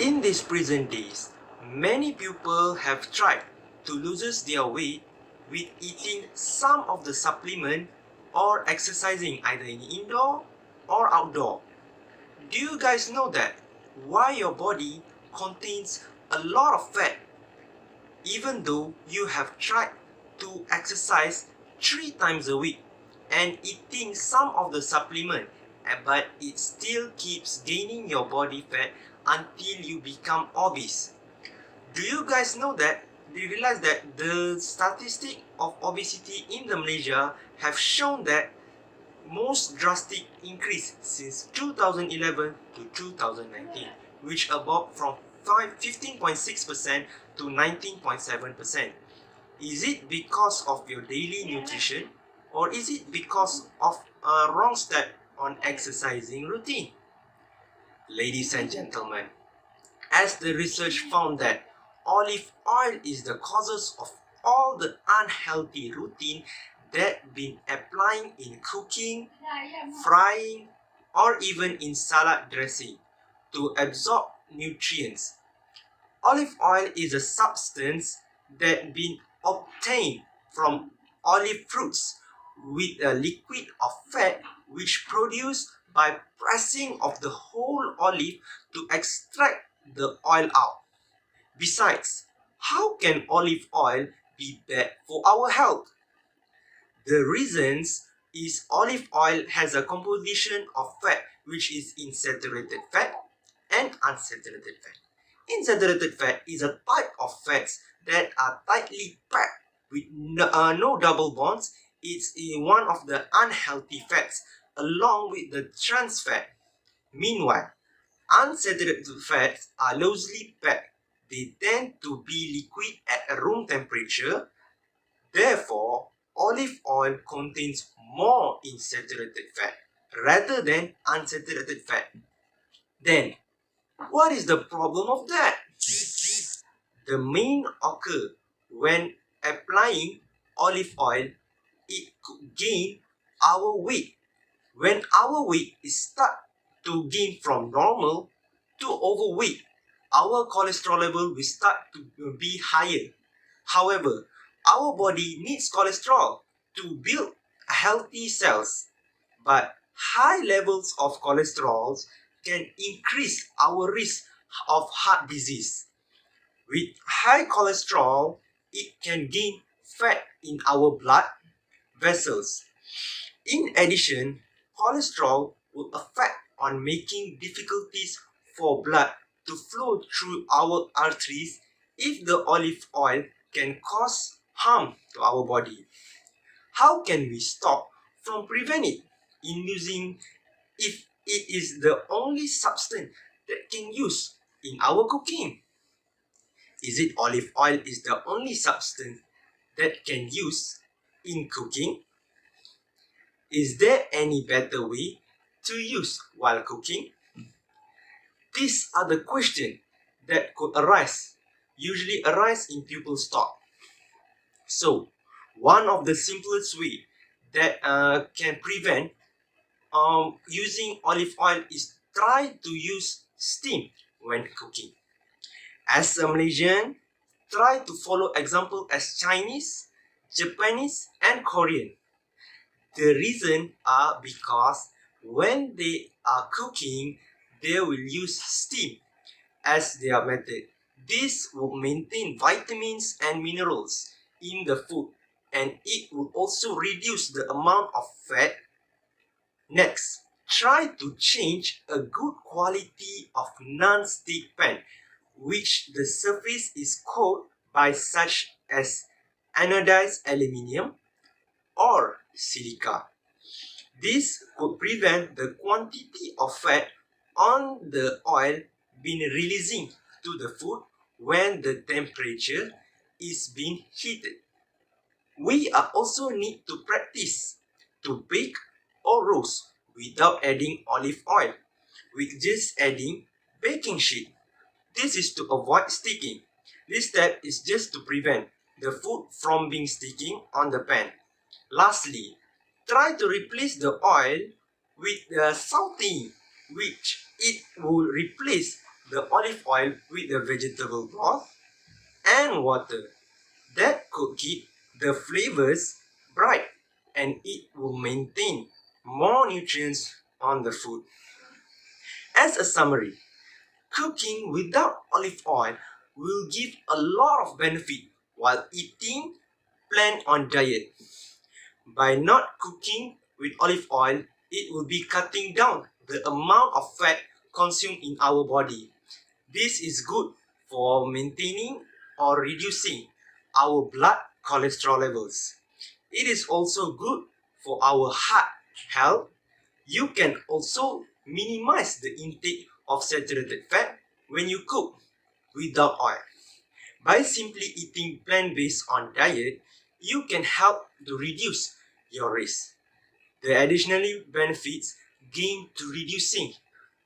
In these present days, many people have tried to lose their weight with eating some of the supplement or exercising either in indoor or outdoor. Do you guys know that why your body contains a lot of fat even though you have tried to exercise 3 times a week and eating some of the supplement, but it still keeps gaining your body fat until you become obese? Do you guys know that? Do you realize that the statistic of obesity in the Malaysia have shown that most drastic increase since 2011 to 2019, which about from 15.6% to 19.7%. Is it because of your daily nutrition, or is it because of a wrong step on exercising routine? Ladies and gentlemen, as the research found that olive oil is the causes of all the unhealthy routine that been applying in cooking, frying, or even in salad dressing to absorb nutrients. Olive oil is a substance that been obtained from olive fruits with a liquid of fat which produced by pressing of the whole olive to extract the oil out. Besides, how can olive oil be bad for our health? The reasons is olive oil has a composition of fat which is in saturated fat and unsaturated fat. Insaturated fat is a type of fats that are tightly packed with no double bonds. It's one of the unhealthy fats along with the trans fat. Meanwhile, unsaturated fats are loosely packed. They tend to be liquid at room temperature. Therefore, olive oil contains more insaturated fat rather than unsaturated fat. Then, what is the problem of that? The main occur when applying olive oil, it could gain our weight. When our weight is start to gain from normal to overweight, our cholesterol level will start to be higher. However, our body needs cholesterol to build healthy cells, but high levels of cholesterol can increase our risk of heart disease. With high cholesterol, it can gain fat in our blood vessels. In addition, cholesterol will affect on making difficulties for blood to flow through our arteries if the olive oil can cause harm to our body. How can we stop from prevent it in using if it is the only substance that can use in our cooking? Is it olive oil is the only substance that can use in cooking? Is there any better way to use while cooking? These are the questions that could usually arise in people's thought. So, one of the simplest way that can prevent using olive oil is try to use steam when cooking. As a Malaysian, try to follow example as Chinese, Japanese, and Korean. The reason are because when they are cooking, they will use steam as their method. This will maintain vitamins and minerals in the food, and it will also reduce the amount of fat. Next, try to change a good quality of non-stick pan, which the surface is coated by such as anodized aluminium or silica. This could prevent the quantity of fat on the oil being releasing to the food when the temperature is being heated. We are also need to practice to bake or roast without adding olive oil, with just adding baking sheet. This is to avoid sticking. This step is just to prevent the food from being sticking on the pan. Lastly, try to replace the oil with the salting, which it will replace the olive oil with the vegetable broth and water. That could keep the flavors bright and it will maintain more nutrients on the food. As a summary, cooking without olive oil will give a lot of benefit while eating plant-on diet. By not cooking with olive oil, it will be cutting down the amount of fat consumed in our body. This is good for maintaining or reducing our blood cholesterol levels. It is also good for our heart health. You can also minimize the intake of saturated fat when you cook without oil. By simply eating plant-based on diet, you can help to reduce your risk. The additional benefits gained to reducing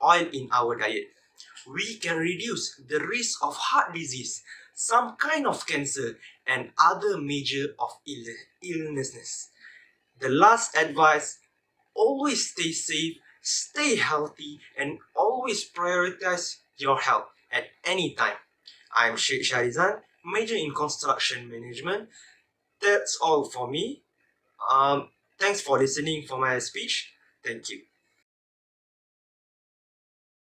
oil in our diet. We can reduce the risk of heart disease, some kind of cancer, and other major of illnesses. The last advice, always stay safe, stay healthy, and always prioritize your health at any time. I'm Syed Shahrizan, major in construction management. That's all for me. Thanks for listening for my speech. Thank you.